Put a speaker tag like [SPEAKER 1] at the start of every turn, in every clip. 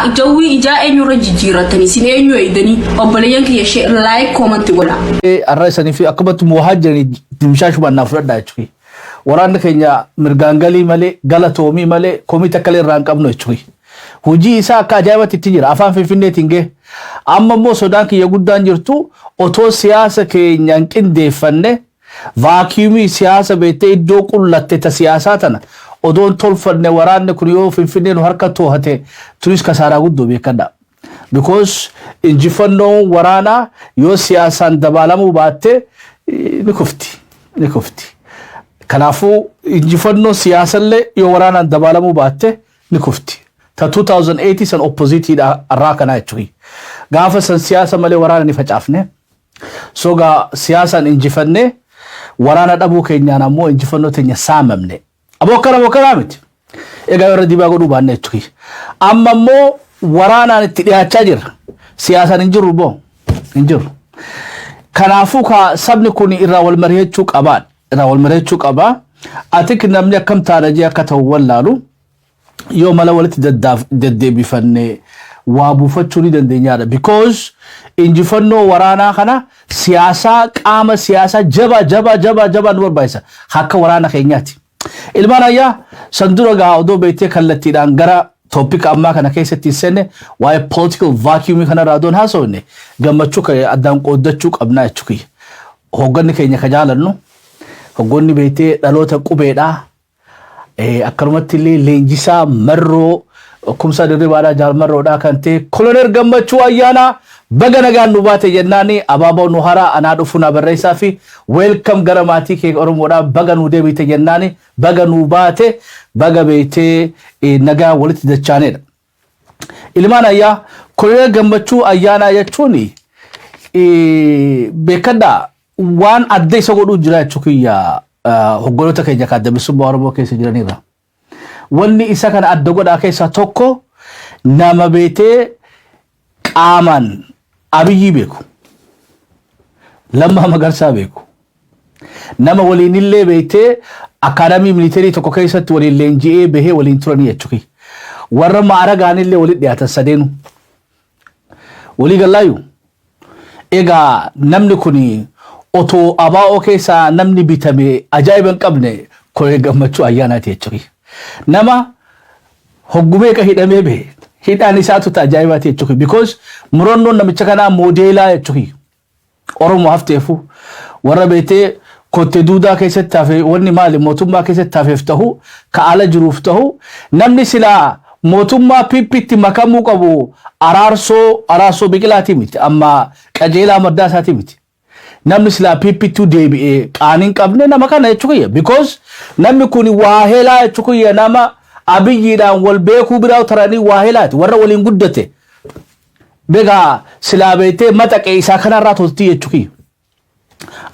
[SPEAKER 1] جوي إجا أنيو رجيرة تاني سنة أنيو إيداني أبليان كي يشير لايك كومنت ولا
[SPEAKER 2] الرئيساني في أكبر مهاجرين تمشاش بنا فرد دايتشوي وران كينيا مرغانغالي مالي غلطومي مالي كوميتا كالي رانك أبنو يتشوي هجي إسا كاجايبة تتجير أفان في فيني تنجي أما مو سودان كي يقودان جرتو أوتو سياسة كي نيانكين ديفنه vacuumi siyaasa beete iddoo qullatte ta siyaasatana odoon tolfanne waraanne kun yoo finfinnee nu harka toohate turis kasaaraa guddoo beekadha because injifannoon waraana yoo siyaasaan dabaalamuu baatte ni kufti kanaafuu injifannoo siyaasallee yoo waraanaan dabaalamuu baatte ni kufti ta 2080 san oppositiidha arraa kanaa jechuudha gaafa san siyaasa malee waraana ni facaafne soga siyaasaan injifanne waraana dhabuu keenyaan ammoo injifannoo teenya saamamne abokara miti egaa warra dibaa godhuu baanne jechuudha amma ammoo waraanaan itti dhiyaachaa jira siyaasaan hin jiru kanaafuu ka sabni kun irraa wal mari'achuu qaba atik namni akkam taanajee akka ta'u wallaalu yoo mala walitti deddeebifanne waa buufachuu ni dandeenyaadha because injifannoo waraanaa kana siyaasa qaama siyaasa jaba nu barbaachisa akka waraana keenyaati ilmaan ayyaa sandura gaa odoo beekte kallattiidhaan gara topic amma kana keessatti senne waa'ee political vacuum kana raadoon haasofne gammachuu addaan qooddachuu qabnaa jechuudha hogganni keenya ka jaalannu hogganni beekte dhaloota qubeedhaa akkanumatti illee leenjisaa marroo kumsa dirribaadhaa jaalmarroodhaa kan ta'e kolonel gammachuu ayyaana baga nagaan nu baate jennaani abaaboo nu hara anaa dhufu na barreessaa fi welcome gara maatii kee oromoodhaa baga nu deebite jennaani baga nu baate baga beetee nagaa walitti dachaaneedha ilmaan ayyaa kolonel gammachuu ayyaana jechuun beekadhaa waan adda isa godhuu jira jechuudha hoggoloota keenya kaadabisummaa oromoo keessa jiranirra wanni isa kana adda godhaa keessa tokko nama beetee qaaman abiyyi beeku lamma magarsaa beeku nama waliin illee beetee akaadamii militarii tokko keessatti waliin leenji'ee bahee waliin turanii jechuudha warra maaragaan illee waliin dhiyaatan sadeenu walii gallaayu egaa namni kun otoo abaa'oo keessa namni bitame ajaa'iban qabne kolonel gammachuu ayyaanaati jechuudha nama hoggumee ka hidhamee bahe hidhaan isaatu ajaa'ibaati jechuudha because murannoon namicha kanaa moodeelaa jechuudha oromoo hafteefu warra beetee kotte duudaa keessatti hafe wanni maali mootummaa keessatti hafeef ta'u ka ala jiruuf ta'u namni silaa mootummaa pippitti makamuu qabu araarsoo biqilaati miti amma qajeelaa maddaa isaati miti namni silaa pippitu deebi'ee qaaniin qabne nama kana jechuudha because namni kun waa heelaa jechuudha nama abiyyiidhaan wal beekuu biraa taranii waa heelaati warra waliin guddate beekaa silaa beetee maxaqee isaa kanarraa toltii jechuudha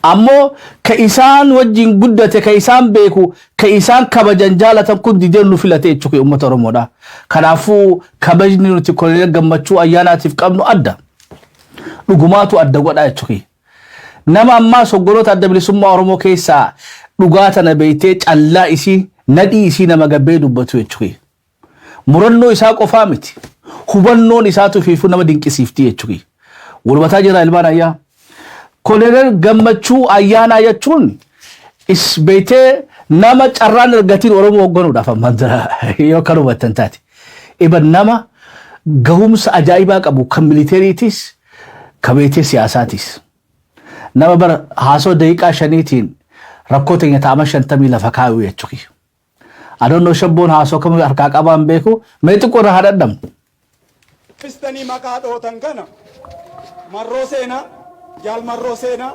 [SPEAKER 2] ammoo ka isaan wajjin guddate ka isaan beeku ka isaan kabajan jaalatan kun dideen nu filate jechuudha uummata oromoodha kanaafuu kabajni nuti kolonel gammachuu ayyaanaatiif qabnu adda dhugumaatu adda godha jechuudha nama ammaa soggoloota adda bilisummaa oromoo keessaa dhugaa tana beeytee callaa isii nadhii isii nama gabbee dubbatu jechuudha murannoo isaa qofaa miti hubannoon isaatu fiifuu nama dinqisiifti jechuudha walumataa jira ilmaan ayyaa kolonel gammachuu ayyaanaa jechuun beeytee nama carraan ergatiin oromoo hoogganuudhaaf ammaan jira yoo kan hubattan taate iban nama gahumsa ajaa'ibaa qabu kan militeeriitis ka beeytee siyaasaatis nama bar haasoo daqiiqaa 5tiin rakkoo teenya taama 50 lafa kaayuu jechuudha adonno shabboon haasoo kam harkaa qabaan beeku meetu qorra hadadam
[SPEAKER 3] fistanii maqaa dhootan kana marroo seenaa jaal marroo seenaa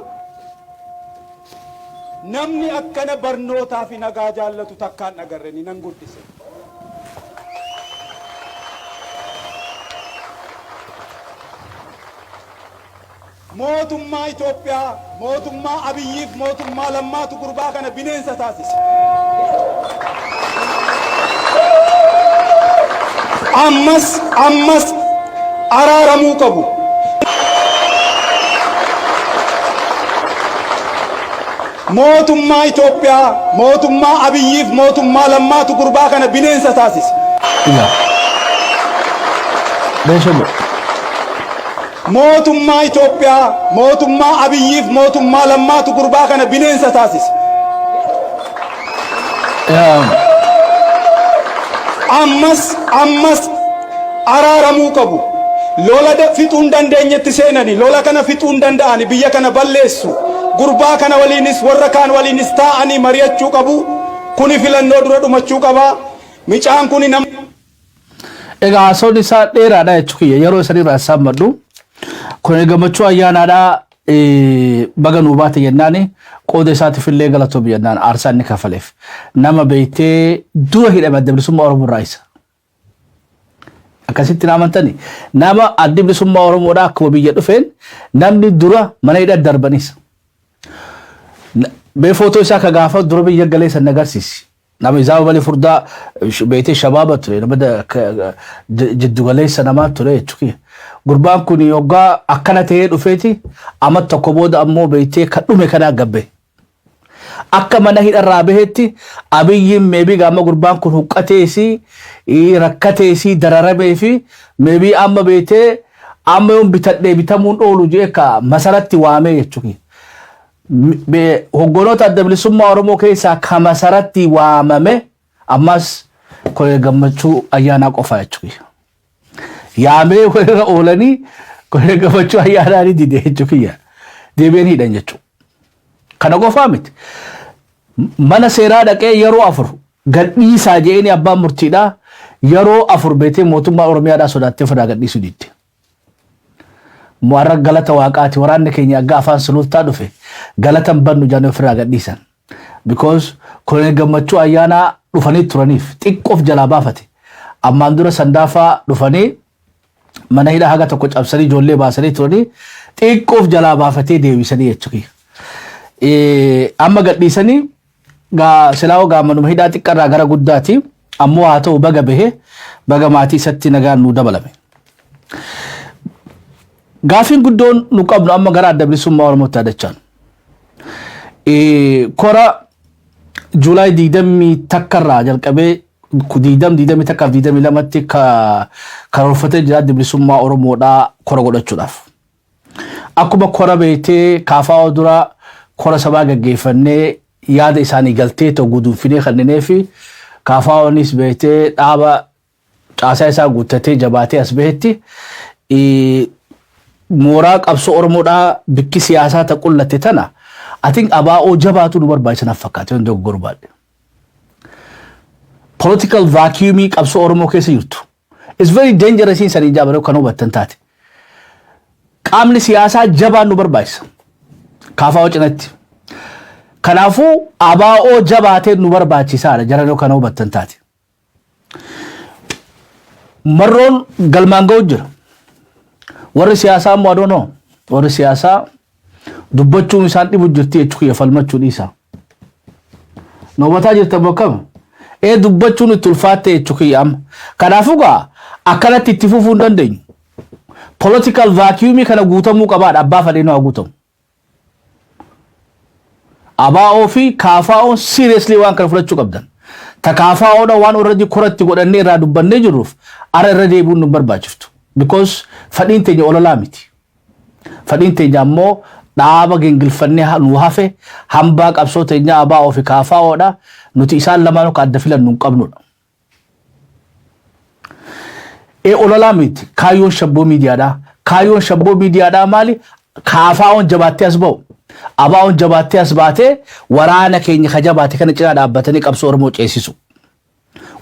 [SPEAKER 3] namni akkana barnootaa fi nagaa jaallatu takkaan agarreni nan guddise mootummaa Itoophiyaa mootummaa Abiyyiif mootummaa Lammaatu gurbaa kana bineensa taasise ammas araaramuu qabu mootummaa Itoophiyaa mootummaa Abiyyiif mootummaa Lammaatu gurbaa kana bineensa taasise
[SPEAKER 2] Beeshamo.
[SPEAKER 3] Mootummaa Itoophiyaa, mootummaa Abiyyiif mootummaa Lammaatu gurbaa kana bineensa taasise. Ammas araaramuu qabu. Lola fixuun dandeenyetti seenani, lola kana fixuun danda'ani, biyya kana balleessu. Gurbaa kana waliinis warra kaan waliinis taa'anii mari'achuu qabu. Kuni filannoo dura dhumachuu qaba. Micaan kuni nama.
[SPEAKER 2] Egaa haasawaan isaa dheeraadha jechuudha. Yeroo isaanii raasaamadhu. Kun gammachuu ayyaanaadhaa baga nuu baate jennaani qooda isaatiif illee galatoo biyyannaan aarsaa inni kafaleef. Nama beektee dura hidhame adda bilisummaa Oromoo irraa isa. Akkasitti naamantani nama adda bilisummaa Oromoodhaa akkuma biyya dhufeen namni dura mana hidhaa darbanis. Bee footoo isaa ka gaafa dura biyya galee san agarsiisi. Nama isaa balee furdaa beektee shabaaba ture nama jiddu galeessa namaa ture jechuudha. Gurbaan kun yoggaa akkana ta'ee dhufeeti amma tokko booda ammoo beektee kan dhume kana gabbe. Akka mana hidharraa bahetti Abiyyiin meebii gaama gurbaan kun huqqateesi rakkateesi dararamee fi meebii amma beektee amma yoon bitadhee bitamuun oolu jee ka masaratti waamee jechuudha. Hogganoota adda bilisummaa Oromoo keessaa ka masaratti waamame ammas Koloneel Gammachuu ayyaanaa qofa jechuudha. Yaamee warra oolanii Koloneel Gammachuu ayyaanaa ni dide jechuudha. Deebiin hidhan jechuudha. Kana qofaa miti. Mana seeraa dhaqee yeroo 4 gadhiisaa jeeni abbaan murtiidhaa yeroo 4 beetee mootummaa Oromiyaadhaa sodaattee fedhaa gadhiisuu didde. Mu'arra galata waaqaati waraanni keenya agga afaan sulultaa dhufe galatan bannu jaanee ofirraa gadhiisan. Because Koloneel Gammachuu ayyaanaa dhufanii turaniif xiqqoof jalaa baafate. Ammaan dura sandaafaa dhufanii mana hidhaa haga tokko cabsanii ijoollee baasanii turanii xiqqoof jalaa baafatee deebisanii jechuudha. Amma gadhiisanii silaa ogaa manuma hidhaa xiqqarraa gara guddaati ammoo haa ta'u baga bahe baga maatii isatti nagaan nu dabalame. Gaafiin guddoon nu qabnu amma gara adda bilisummaa Oromootti adachaan. Kora Juulaay 20 takkarraa jalqabee 20 takkaaf 22tti karoorfatee jira adda bilisummaa Oromoodhaa kora godhachuudhaaf. Akkuma kora beektee kaafaa dura kora sabaa gaggeeffannee yaada isaanii galtee ta'u guduunfinee kanneenee fi kaafaanis beektee dhaaba caasaa isaa guuttatee jabaatee as bahetti mooraa qabsoo Oromoodhaa bikki siyaasaa taqullatte tana atiin abaa'oo jabaatu nu barbaachisan fakkaate waan dogoggoruu barbaade. Political vacuum qabsoo Oromoo keessa jirtu. It's very dangerous in sanii jaabaree kan hubattan taate. Qaamni siyaasaa jabaan nu barbaachisa. Kaafaa cinatti. Kanaafuu abaa'oo jabaatee nu barbaachisaadha jaranii kan hubattan taate. Marroon galmaan ga'u jira. Warri siyaasaa immoo adoonoo warri siyaasaa dubbachuun isaan dhibu jirti jechuudha falmachuu dhiisa. Noobataa jirta bokkama. Dubbachuun itti ulfaatte jechuudha amma. Kanaafuu gaa akkanatti itti fufuu hin dandeenyu. Political vacuum kana guutamuu qabaadha abbaa fadheenoo haa guutamu. Abaa'oo fi kaafaa'oon seriously waan kana fudhachuu qabdan. Ta kaafaa'oodha waan already koratti godhannee irraa dubbannee jirruuf ara irra deebi'uun nu barbaachiftu. Because fadhiin teenya ololaa miti. Fadhiin teenya ammoo dhaaba gengilfannee nu hafe hambaa qabsoo teenya abaa'oo fi kaafaa'oodha nuti isaan lamaan akka adda filannu hin qabnudha. Ololaa miti kaayyoon shabboo miidiyaadhaa. Kaayyoon shabboo miidiyaadhaa maali? Kaafaa'oon jabaattee as ba'u. Abaa'oon jabaattee as baatee waraana keenya ka jabaate kana cinaa dhaabbatanii qabsoo Oromoo ceesisu.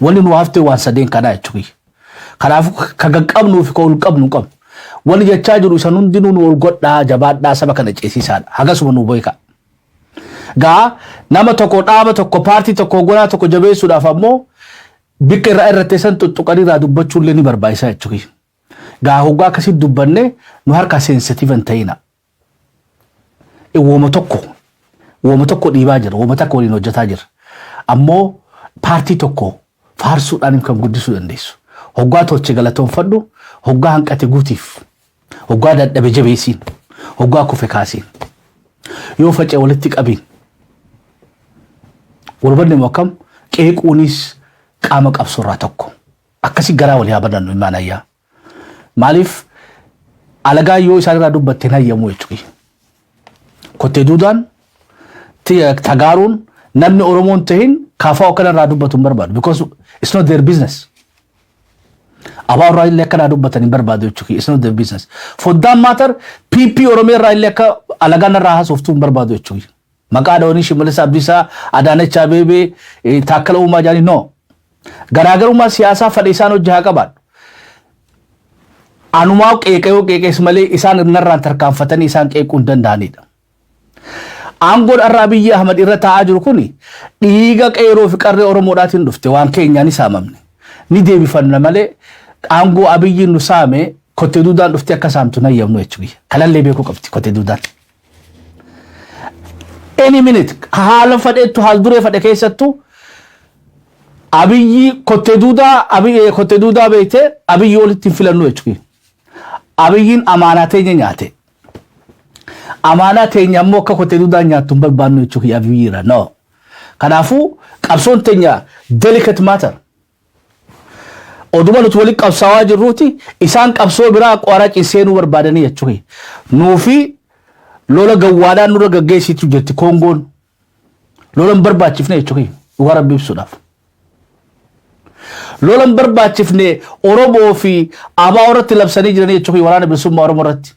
[SPEAKER 2] Wanni nu haftee waan sadeen kanaa jechuudha. Kanaafuu ka gaqqabnuu fi ka ol qabnu qabnu. Wanni jechaa jiru isan hundinuu nu ol godhaa jabaadhaa saba kana ceesisaadha. Hagasuma nu beeka. Gaa nama tokko dhaaba tokko paartii tokko gonaa tokko jabeessuudhaaf ammoo bikka irraa irratti san tuttuqanii irraa dubbachuun illee ni barbaachisaa jechuudha. Gaa hoggaa akkasitti dubbanne nu harka sensitive hin ta'ina. Wooma tokko dhiibaa jira, wooma tokko waliin hojjetaa jira. Ammoo paartii tokko faarsuudhaan kan guddisuu dandeessu. Hoggaa tolche galatoonfadhu, hoggaa hanqate guutiif, hoggaa dadhabe jabeessiin, hoggaa kufe kaasiin. Yoo facee walitti qabiin. Walbanne mokkam qeequunis qaama qabsoorraa tokko. Akkasi garaa walii haa badannu imaan ayyaa. Maaliif alagaa yoo isaan irraa dubbatte hayyamu jechuudha. Kottee duudaan tagaaruun namni Oromoon tahin kaafaa kana irraa dubbatu hin barbaadu because it's not their business. Abaa irraa illee akka dubbatan hin barbaadu jechuudha. It's not their business. For that matter PP Oromoo irraa illee akka alagaan irraa haasoftuu hin barbaadu jechuudha. Maqaa dhaawanii Shimallis Abdiisaa Adaanech Abeebee Taakkala Uumaa jaanii no. Garaagarummaa siyaasaa fedha isaan hojii haa qabaadhu. Anumaa qeeqees malee isaan irraan tarkaanfatanii isaan qeequu hin danda'anidha. Aangoon Abiyyi Ahmad irra taa'aa jiru kuni dhiiga qeeroo fi qarree Oromoodhaatiin dhufte waan keenyaan saamamne. Ni deebifanna malee aangoo Abiyyi nu saame kottee duudaan dhufte akka saamtu na yemnu jechuudha. Kalallee beekuu qabdi kottee duudaan. Any minute haala fadheettu haal duree fadhe keessattu Abiyyi kottee duudaa beekte Abiyyi walitti filannu jechuudha. Abiyyiin amaanaa teenya nyaate. Amaanaa teenya ammoo akka kottee duudaan nyaattu hin barbaannu jechuudha Abiyyiirra no. Kanaafuu qabsoon teenya delicate matter. Oduma nuti walitti qabsaawaa jirruuti isaan qabsoo biraa qoraa ciiseenuu barbaadanii jechuudha. Nuufi lola gawwaadhaan nurra gaggeessitu jirti Kongoon. Lola hin barbaachifne jechuudha. Dhugaa Rabbi ibsuudhaaf. Lola hin barbaachifne Oromoo fi Abaa irratti labsanii jiranii jechuudha waraana bilisummaa Oromoo irratti.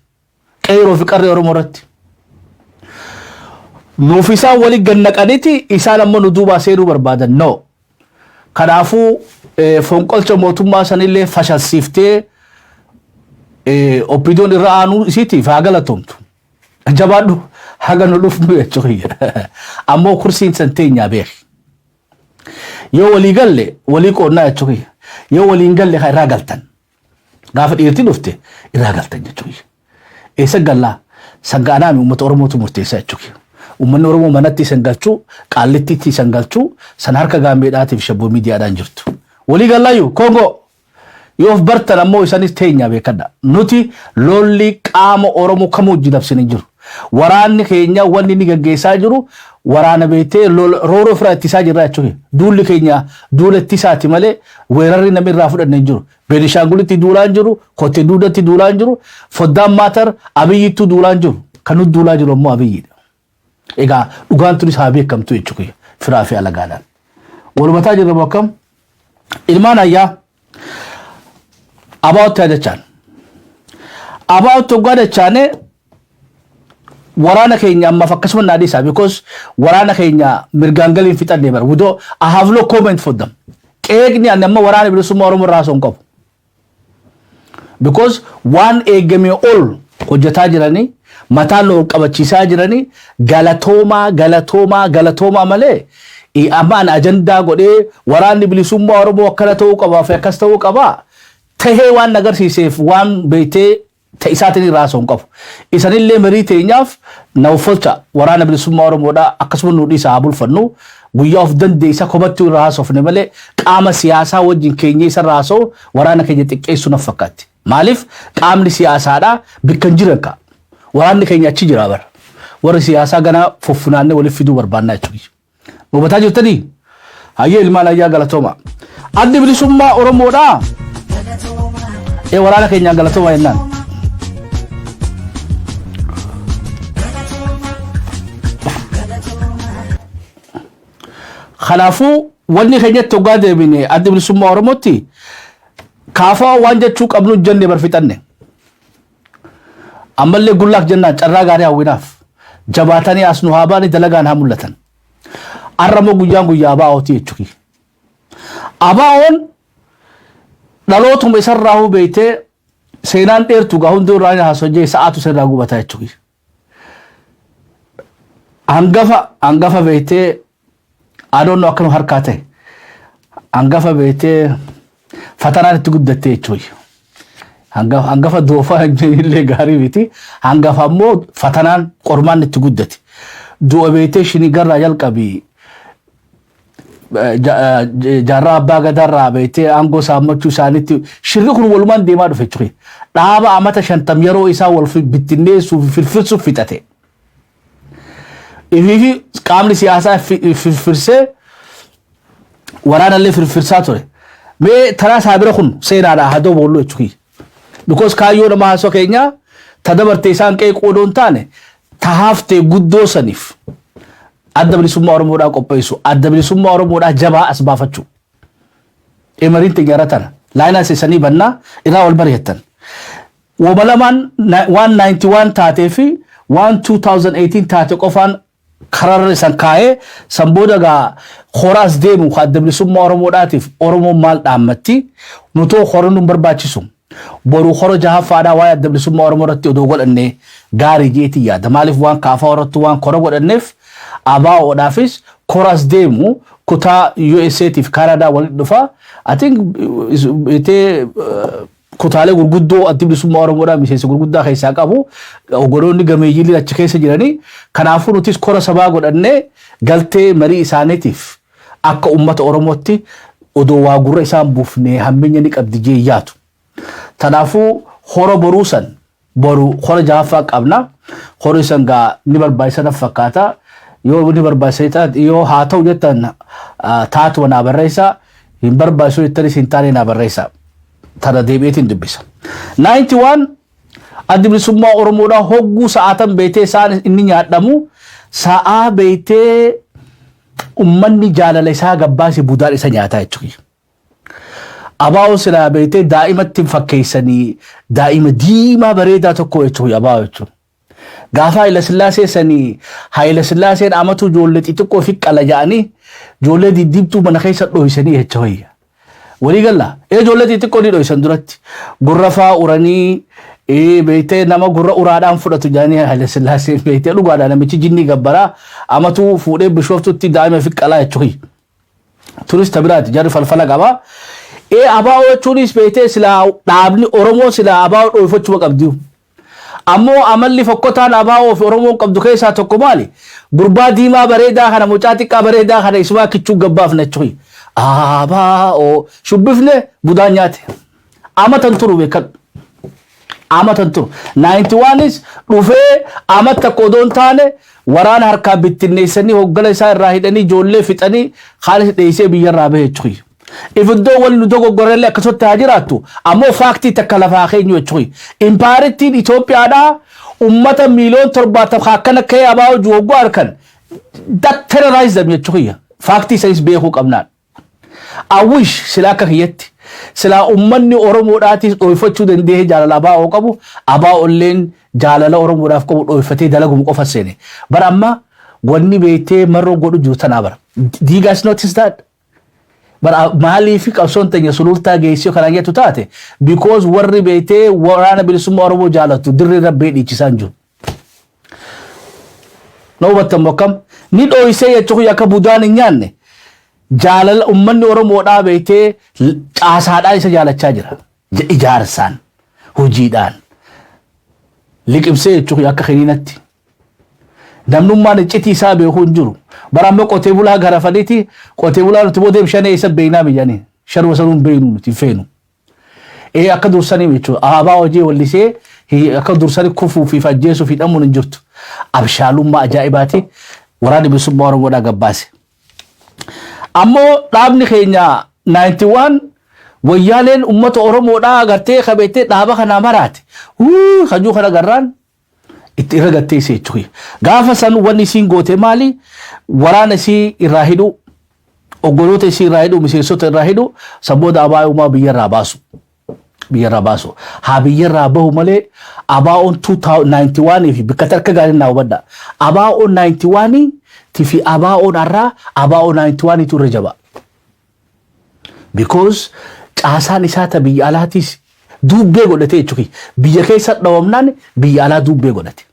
[SPEAKER 2] Qeeroo fi qarree Oromoo irratti. Nuuf isaan waliin gannaqaniiti isaan ammoo nu duubaa seenuu barbaadan no. Kanaafuu fonqolcha mootummaa sanillee fashalsiiftee oppiidoon irra aanuu isiitiif haa galatoomtu. Jabaadhu haga nu dhufnu jechuudha. Ammoo kursiin san teenyaa beeki. Yoo walii galle walii qoonnaa jechuudha. Yoo waliin galle haa irraa galtan. Gaafa dhiirti dhufte irraa galtan jechuudha. Eessa gallaa sangaanaa uummata Oromootu murteessaa jechuudha. Uummanni Oromoo manatti isan galchuu qaallittiitti isan galchuu san harka gaambeedhaatiif shabboo miidiyaadhaan jirtu. Walii gallaayyuu Kongo yoo of bartan ammoo isanis teenyaa beekadha. Nuti lolli qaama Oromoo kamuu wajjin dabsanii jiru. Waraanni keenya wanni ni gaggeessaa jiru waraana beetee rooroo firaa ittisaa jirra jechuudha. Duulli keenya duula ittisaati malee weerarri namni irraa fudhannee jiru. Beenishaangulitti duulaan jiru, Kottee Duudatti duulaan jiru, Foddaan Maatar Abiyyittuu duulaan jiru. Kan nuti duulaa jiru ammoo Abiyyiidha. Egaa dhugaan tunis haa beekamtu jechuudha. Firaa fi alagaadhaan. Walumataa jirra bokkam ilmaan ayyaa Abaawwaatti yaadachaan. Abaawwaatti hoggaa dachaane waraana keenya ammaaf akkasuma naadisaa because waraana keenya mirgaan galiin fixannee bara. Wudoo I have no comment for them. Qeeqni ani amma waraana bilisummaa Oromoo irraa son qabu. Because waan eegamee ol hojjetaa jiranii mataan loo qabachiisaa jiranii galatoomaa malee ammaan ajandaa godhee waraanni bilisummaa Oromoo akkana ta'uu qabaa fi akkas ta'uu qabaa tahee waan agarsiiseef waan beeytee isaatiin irraa son qabu. Isanillee marii teenyaaf nawfolcha waraana bilisummaa Oromoodhaa akkasuma nu dhiisaa haa bulfannu guyyaa of dandeessa kophattuu irraa haasofne malee qaama siyaasaa wajjin keenya isa irraa haasoo waraana keenya xiqqeessuu naf fakkaatti. Maaliif qaamni siyaasaadhaa bikkan jiran ka waraanni keenya achi jira bara. Warri siyaasaa ganaa fuffunaannee waliif fiduu barbaannaa jechuudha. Hubataa jirtanii? Hayyee ilmaan ayyaa galatooma. Addi bilisummaa Oromoodhaa waraana keenyaan galatooma jennaan. Kanaafuu wanni keenyatti hoggaa deebine addi bilisummaa Oromootti kaafaa waan jechuu qabnu jennee barfixanne. Ammallee gullaaf jennaan carraa gaarii hawwinaaf jabaatanii as nu haa baanii dalagaan haa mul'atan. Arramoo guyyaa abaa'ooti jechuudha. Abaa'oon dhalootuma isarraa huu beeytee seenaan dheertuu gaa hundi irraa haasojjee sa'aatu sirraa gubataa jechuudha. Hangafa beeytee adoon akkanu harkaa ta'e hangafa beeytee fatanaan itti guddattee jechuudha. Hangafa doofaa illee gaarii miti. Hangafa ammoo fatanaan qormaan itti guddate. Du'a beeytee shinii garraa jalqabii jaarraa abbaa gadaarraa beeytee aangoo saammachuu isaaniitti shirri kun walumaan deemaa dhufe jechuudha. Dhaaba amata 50 yeroo isaa wal bittinneessuu fi firfirsuuf fixate. Ifiifi qaamni siyaasaa firfirsee waraanallee firfirsaa ture. Mee taraa saabira kun seenaadhaa hadoo booluu jechuudha. because kaayoo nama haasoo keenya tadabartee isaan qe'ee qoodoon taane tahaftee guddoo saniif adda bilisummaa Oromoodhaa qopheessu adda bilisummaa Oromoodhaa jabaa as baafachuu emariin xiyyaaratan laayinaa seesanii bannaa irraa wal bariyattan wabalamaan 191 taatee fi 2018 taate qofaan karar san kaa'ee san booda gaa horaas deemu adda bilisummaa Oromoodhaatiif Oromoon maal dhaammatti nutoo horan nu barbaachisu boru horo jahaffaadhaa waa'ee adda bilisummaa Oromoo irratti odoo godhannee gaarii jeetii yaada maaliif waan kaafaa irratti waan kora godhanneef ABO'dhaafis koras deemu kutaa USA tiif Canada waliin dhufa I think itee kutaalee gurguddoo adda bilisummaa Oromoodhaa miseensa gurguddaa keessaa qabu oggoloonni gameeyyii achi keessa jiranii kanaafuu nutis kora sabaa godhannee galtee marii isaaniitiif akka ummata Oromootti odoo waa gurra isaan buufnee hammeenya ni qabdi jee yaatu tanaafuu hora boruusan boru hora jahaffaa qabna hori san gaa ni barbaachisan fakkaata yoo ni barbaachisan yoo haa ta'u jettan taatu na barreessa hin barbaachisu jettanis hin taane na barreessa tana deebi'eetiin dubbisa 91 adda bilisummaa Oromoodhaa hogguu sa'aatan beetee isaan inni nyaadhamu sa'aa beetee ummanni jaalala isaa gabbaasi budaan isa nyaataa jechuudha. ABO sila beetee daa'imatti fakkeessanii daa'ima diimaa bareedaa tokko jechuudha ABO jechuudha. Gaafa Haayila Sillaasee sanii Haayila Sillaaseen amatu ijoollee xixiqqoo fi qala ja'anii ijoollee diddibtuu mana keessa dhohisanii jechuudha. Walii galla ijoollee xixiqqoo ni dhohisan duratti gurrafaa uranii beetee nama gurra uraadhaan fudhatu jaanii Haayila Sillaasee beetee dhugaadhaan namichi jinni gabbaraa amatu fuudhee bishooftutti daa'ima fi qalaa jechuudha. Turis tabiraati jarri falfala qabaa. ABO jechuunis beetee sila dhaabni Oromoo sila ABO dhohifachuu qabdiyu. Ammoo amalli fokkotaan ABO fi Oromoon qabdu keessaa tokko maali? Gurbaa diimaa bareedaa kana mucaa xiqqaa bareedaa kana isumaa kichuu gabbaafna jechuudha. ABO shubbifne budaan nyaate. Amatan turu beekan. Amatan turu. 91is dhufee amata kodoon taane waraana harkaa bittinneessanii hoggala isaa irraa hidhanii ijoollee fixanii haalis dheessee biyyarraa bahe jechuudha. Ifidoo wal nu dogoggorrellee akkasatti haa jiraattu ammoo faaktii takka lafaa keenyu jechuudha. Impaarittiin Itoophiyaadhaa ummata miiliyoon 70 akkana ka'ee ABO jooguu harkan that terrorize them jechuudha. Faaktii isanis beekuu qabnaan. Awwish sila akka kiyyatti sila ummanni Oromoodhaatis dhohifachuu danda'ee jaalala ABO qabu ABO illeen jaalala Oromoodhaaf qabu dhohifatee dalagumu qofa seene. Bara amma wanni beetee marroo godhu jiru tanaa bara. Do you guys notice that? But maali fi qabsoon tanya sulultaa geessoo kana jettu taate because warri beetee waraana bilisummaa Oromoo jaalatu dirree rabbee dhiichisaan jiru. Noobattan bokkam ni dhohisee jechuun akka budaan hin nyaanne jaalala ummanni Oromoodhaa beetee caasaadhaan isa jaalachaa jira. Ijaarsaan hojiidhaan liqimsee jechuun akka kiniinatti. Namnummaan iccitii isaa beekuu hin jiru. Barammoo qotee bulaa garafaniiti qotee bulaa nuti boodeem shanee isa beeynaa biyyanii sharwa sanuun beeynu nuti feenu. Akka dursanii jechuudha ABO hojii wallisee akka dursanii kufuu fi fajjeessuu fi dhammuun hin jirtu. Abshaalummaa ajaa'ibaati waraana bilisummaa Oromoodhaa gabbaase. Ammoo dhaabni keenya 91 wayyaaleen ummata Oromoodhaa agartee qabeettee dhaaba kanaa maraate. Hajuu kana garraan itti irra gattee jechuudha. Gaafa san wanni isiin goote maali? Waraana isii irraa hidhu, oggoloota isii irraa hidhu, miseensota irraa hidhu, sabooda ABO'umaa biyyarraa baasu. Biyyarraa baasu. Haa biyyarraa bahu malee ABO'n 91 fi bakka tarka gaarii naa hubadha. ABO'n 91 fi ABO'n irraa ABO 91 tu irra jaba. Because caasaan isaa ta biyya alaatis dubbee godhate jechuudha. Biyya keessa dhawamnaan biyya alaa dubbee godhate.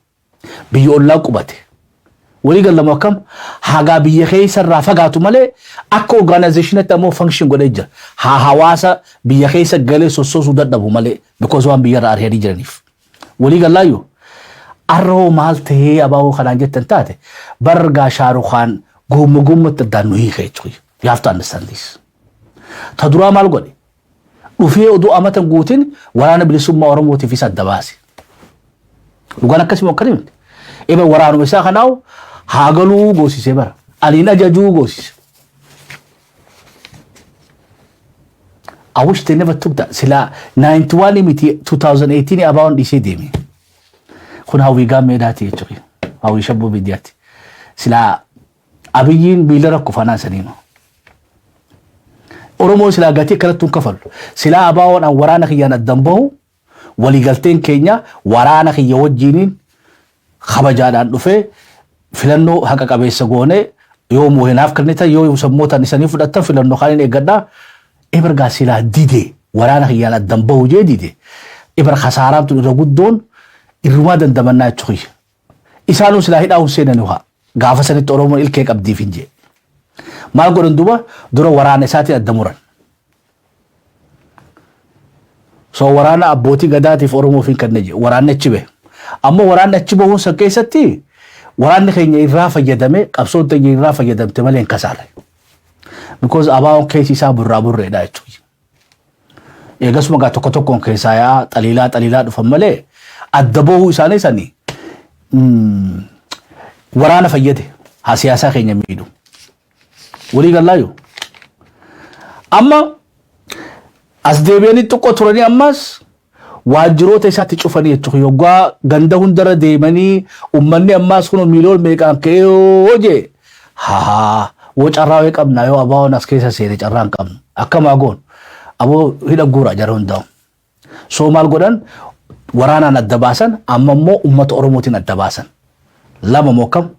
[SPEAKER 2] Biyya ollaa qubate. Walii galama akkam hagaa biyya keessa irraa fagaatu malee akka organizationatti ammoo function godhee jira. Hawaasa biyya keessa galee sossoosuu dadhabu malee because waan biyya irraa ari'anii jiraniif. Walii galaayyoo arroo maal ta'ee ABO kanaan jettan taate bargaa Shaarukhaan gummatti addaan nu hiika jechuudha. You have to understand this. Ta duraa maal godhe? Dhufee oduu amatan guutin waraana bilisummaa Oromootiif isa adda baase. Dhugaan akkasii akkanii miti. Eba waraanuma isaa kanaaw haagaluu goosisee bara. Aliin ajajuu goosise. I wish they never took that. Sila 91 miti 2018 about DC demi. Kun hawwi gamme dati jechuudha. Hawwi shabbo bidiyaati. Sila abiyyin biilara kufana sanino. Oromo sila gati karatun kafalu. Sila abawan an warana kiyyan addambahu waligalteen keenya waraana kiyya wajjiniin kabajaadhaan dhufe filannoo haqa qabeessa goone yoo moohinaaf kannita yoo sammootaan isanii fudhatan filannoo kaaniin eeggadhaa ibargaa silaa dide waraana kiyyaan addambahu jee dide ibar khasaaraamtu irra guddoon irrumaa dandamannaa jechuudha. Isaanuu silaa hidhaa'uun seenanii waa gaafa sanitti Oromoon ilkee qabdiif hin jee. Maal godhan duba dura waraana isaatiin addamuran. So waraana abbootii gadaatiif Oromoof hin kanne jee waraanni achi bahe. Amma waraanni achi bahuun san keessatti waraanni keenya irraa fayyadame qabsoon keenya irraa fayyadamte malee hin kasaare. Because abaa'oon keessi isaa burraa burreedha jechuudha. Eegasuma gaa tokko tokkoon keessaa yaa xaliilaa dhufan malee adda bahuu isaanii sanii waraana fayyade haa siyaasaa keenya miidhu. Walii gallaayu. Amma as deebi'anii xiqqoo turanii ammas waajjiroota isaatti cufanii jechuudha. Yoggaa ganda hundara deemanii uummanni ammas kun miiliyoon meeqaan ka'ee hojii haa wo carraa qabna yoo abaa'oon as keessa seene carraa hin qabnu akkama goon aboo hidha guura jara hundaa'u. So maal godhan waraanaan adda baasan amma immoo uummata Oromootiin adda baasan. Lama moo kam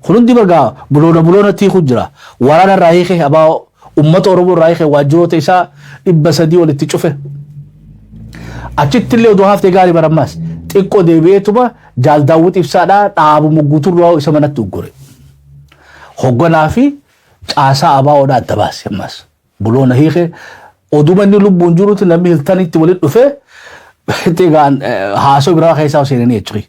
[SPEAKER 2] kun hundi bargaa buloona tiikuu jira. Waraana irraa hiikee abaa'oo uummata Oromoo irraa hiikee waajjiroota isaa 300 walitti cufe. Achitti illee odoo haftee gaarii barammaas xiqqoo deebi'eetuma Jaal Daawwit Ibsaadhaa dhaabu mugguuturraa isa manatti uggure. Hogganaa fi caasaa abaa'oodhaa adda baase ammas buloona hiikee oduma inni lubbuun jirutti namni hiltanitti walitti dhufee tegaan haasoo biraa keessaa seenanii jechuudha.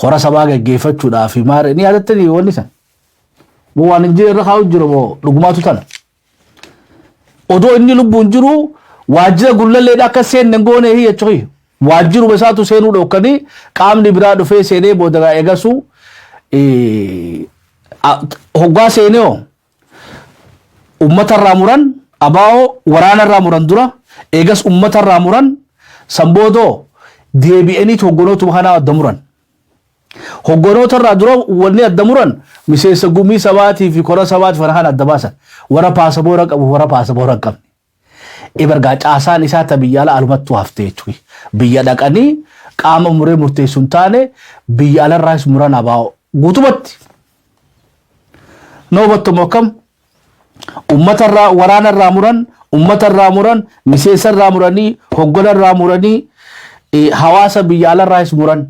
[SPEAKER 2] Hora sabaa gaggeeffachuudhaaf maare ni yaadattanii wanni san. Waan inni irra kaa'u jiru moo dhugumaatu tana. Odoo inni lubbuun jiru waajjira gullalleedha akka seenne goone jechuudha. Waajjiruma isaatu seenuu dhokkanii qaamni biraa dhufee seenee booda eegasu hoggaa seenee uummatarraa muran abaa'oo waraanarraa muran dura eegas uummatarraa muran samboodoo deebi'anii hogganootu kanaa adda muran. Hogganootarraa dura wanni adda muran miseensa gumii sabaatii fi kora sabaatiif kan adda baasan warra paasapoora qabu warra paasapoora hin qabne. Ibargaa caasaan isaa ta biyya ala alumatti haftee jechuudha. Biyya dhaqanii qaama muree murteessuun taane biyya alarraas muran abaa'oo guutumatti. Noobattu kam uummatarraa waraanarraa muran uummatarraa muran miseensarraa muranii hogganarraa muranii hawaasa biyya alarraas muran.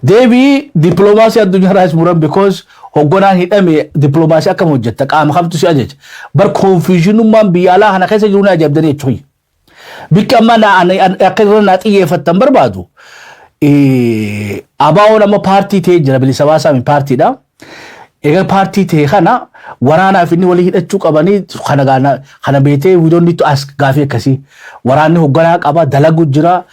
[SPEAKER 2] Deebii dippiloomaasii addunyaarraas muran because hogganaan hidhame dippiloomaasii akkam hojjetta qaama kamtu si ajaja. Bar konfiishinummaan biyya alaa kana keessa jiru na ajabdanii jechuudha. Bikki amma akka irra naa xiyyeeffattan barbaadu abaa'oon amma paartii ta'ee jira bilisa baasaa paartiidha. Egaa paartii ta'e kana waraanaaf inni walii hidhachuu qabanii kana beetee we don't need to ask gaafii akkasii. Waraanni hogganaa qaba dalagu jira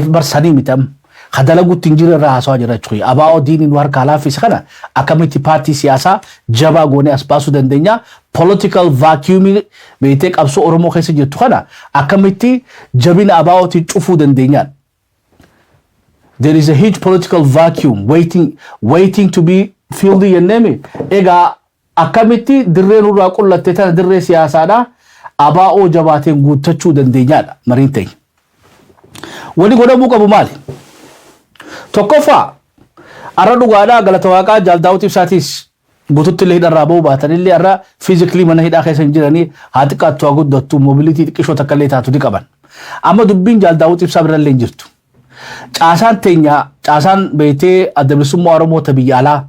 [SPEAKER 2] barsanii mitam. Kadalagutti hin jirre irraa haasawaa jira jechuudha. Abaa'oo diiniin harkaa laaffise kana akkamitti paartii siyaasaa jabaa goonee as baasuu dandeenya. Political vacuum beetee qabsoo Oromoo keessa jirtu kana akkamitti jabina abaa'ootiin cufuu dandeenyaan. There is a huge political vacuum waiting to be filled jennee egaa akkamitti dirree nurraa qullatte tana dirree siyaasaadha abaa'oo jabaateen guuttachuu dandeenyaadha mariin ta'e. Wani godhamuu qabu maali? Tokkoffaa arra dhugaadhaa galata waaqaa Jaal Daawwit Ibsaatis guututti illee hidharraa ba'uu baatan illee arra fiizikilii mana hidhaa keessa hin jiranii haa xiqqaattu haa guddattu moobilitii xiqqishoo takka illee taatu ni qaban. Amma dubbiin Jaal Daawwit Ibsaa bira illee hin jirtu. Caasaan teenya caasaan beetee adda bilisummaa Oromoota biyya alaa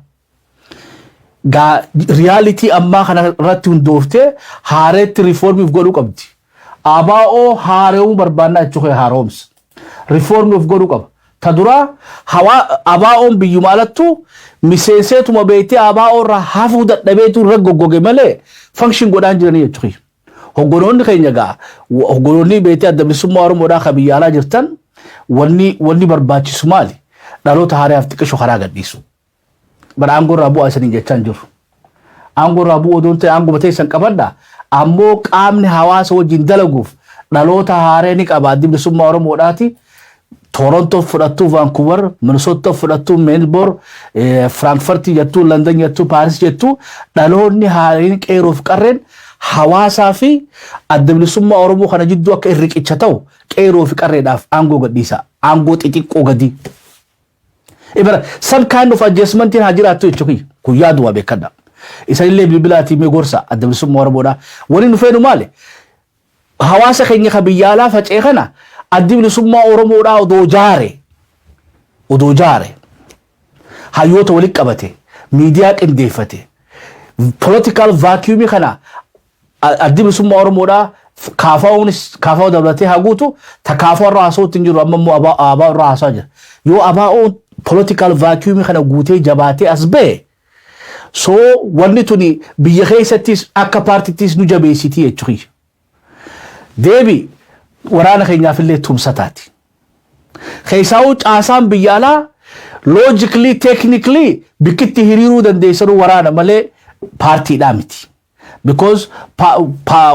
[SPEAKER 2] riyaalitii ammaa kana irratti hundooftee haareetti riifoormiif godhuu qabdi. Abaa'oo haareewuu barbaannaa jechuudha haaroomsa. Riifoormiif godhuu qaba. Tadura abaa'oon biyyuma alattu miseenseetuma beetee abaa'oo irraa hafuu dadhabeetu irra goggoge malee function godhaan jiranii jechuudha. Hogganoonni keenya gaa hogganoonni beetee adda bilisummaa Oromoodhaa kan biyya alaa jirtan wanni barbaachisu maali? Dhaloota haaraaf xiqqishoo karaa gadhiisu. Bara aangoo irraa bu'aa isanii jechaan jiru. Aangoo irraa bu'uu odoon ta'e aangoo batee isan qabadhaa ammoo qaamni hawaasa wajjin dalaguuf dhaloota haaree ni qaba addi bilisummaa Oromoodhaati. Toronto fudhattu, Vancouver, Minnesota fudhattu, Melbourne, Frankfurt jettu, London jettu, Paris jettu dhaloonni haareen qeeroof qarreen hawaasaa fi adda bilisummaa Oromoo kana jidduu akka irriqicha ta'u qeeroo fi qarreedhaaf aangoo gadhiisa. Aangoo xixiqqoo gadi. Ibara some kind of adjustment haa jiraattu jechuudha. Kun yaaduma beekadha. Isa illee bilbilaatii mee gorsa adda bilisummaa Oromoodha. Waliin dhufeenu maali? Hawaasa keenya ka biyyaalaa facee kana addi bilisummaa Oromoodhaa odoo jaare hayyoota walitti qabate miidiyaa qindeeffate political vacuum kana addi bilisummaa Oromoodhaa kaafaa'uu dabalatee haa guutu ta kaafaa'u irraa haasa'uutti hin jiru amma immoo abaa'u irraa haasa'aa jira yoo abaa'uun political vacuum kana guutee jabaatee as ba'e so wanni tuni biyya keessattis akka paartittis nu jabeessitii jechuudha. Deebi waraana keenyaaf illee tumsataati. Keessaa'uu caasaan biyya alaa logically technically bikkitti hiriiruu dandeessan waraana malee paartiidhaa miti. Because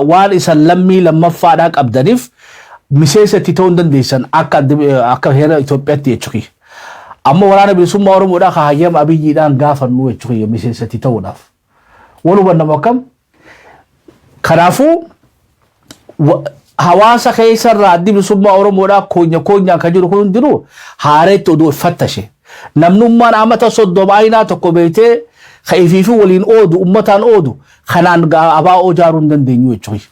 [SPEAKER 2] waan isan lammii lammaffaadhaa qabdaniif miseensatti ta'uu dandeessan akka heera Itoophiyaatti jechuudha. Amma waraana bilisummaa Oromoodhaa hayyama abiyyiidhaan gaafannu jechuudha miseensatti ta'uudhaaf. Walumaa nama akkam? Kanaafuu hawaasa keessarraa addi bilisummaa Oromoodhaa koonyaan kan jiru kun hundinuu haareetti oduu fattashe. Namnummaan amata 30 aynaa tokko beekee kaifiifi waliin oodu ummataan oodu kanaan abaa'oo jaaruu hin dandeenyu jechuudha.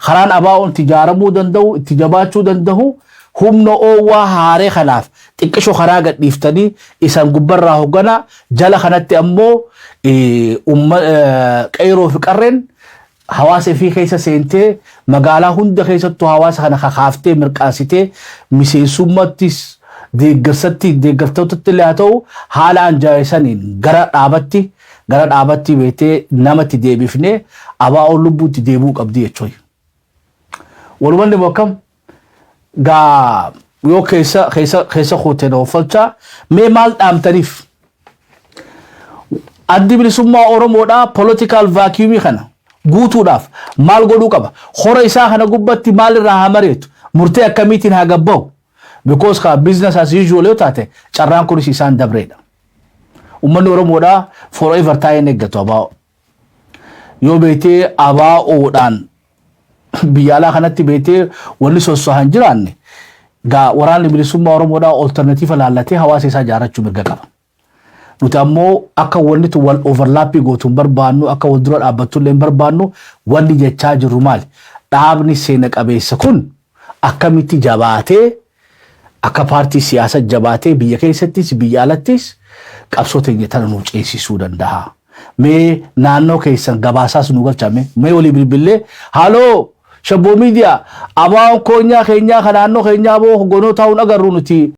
[SPEAKER 2] Karaan abaa'oon tijaaramuu danda'u itti jabaachuu danda'u humna oowwaa haaree kanaaf xiqqishoo karaa gadhiiftanii isaan gubbarraa hoggana jala kanatti ammoo qeeroo fi qarreen hawaasa fi keessa seentee magaalaa hunda keessattuu hawaasa kana kakaaftee mirqaasitee miseensummattis deeggartootatti illee haa ta'u haala anjaa'isaniin gara dhaabatti beetee namatti deebifnee abaa'oo lubbuutti deebuu qabdi jechuudha. Walumanni bokkam gaa yoo keessa kuuteen oofalchaa mee maal dhaamtaniif addi bilisummaa Oromoodhaa political vacuum kana guutuudhaaf maal godhuu qaba? Hora isaa kana gubbatti maal irraa haa mareetu? Murtee akkamiitiin haa gabbaa'u? Because ka business as usual yoo taate carraan kunis isaan dabreedha. Uummanni Oromoodhaa forever taa'een eeggatu abaa'oo. Yoo beetee abaa'oodhaan biyya alaa kanatti beetee wanni sosso'an jiraanne gaa waraanni bilisummaa Oromoodhaa alternatiiva laallatee hawaasa isaa ijaarrachuu mirga qaba. Nuti ammoo akka wanni tu wal overlappii gootu hin barbaannu akka wal dura dhaabbattu illee hin barbaannu wanni jechaa jirru maali? Dhaabni seena qabeessa kun akkamitti jabaatee akka paartii siyaasa jabaatee biyya keessattis biyya alattis qabsoo teenya tana nu ceesisuu danda'a. Mee naannoo keessan gabaasaas nu galchame mee walii bilbilee haaloo Shabboo miidiyaa abaa'oon koonyaa keenyaa kan naannoo keenyaa boo gonoo taa'uun agarru nuti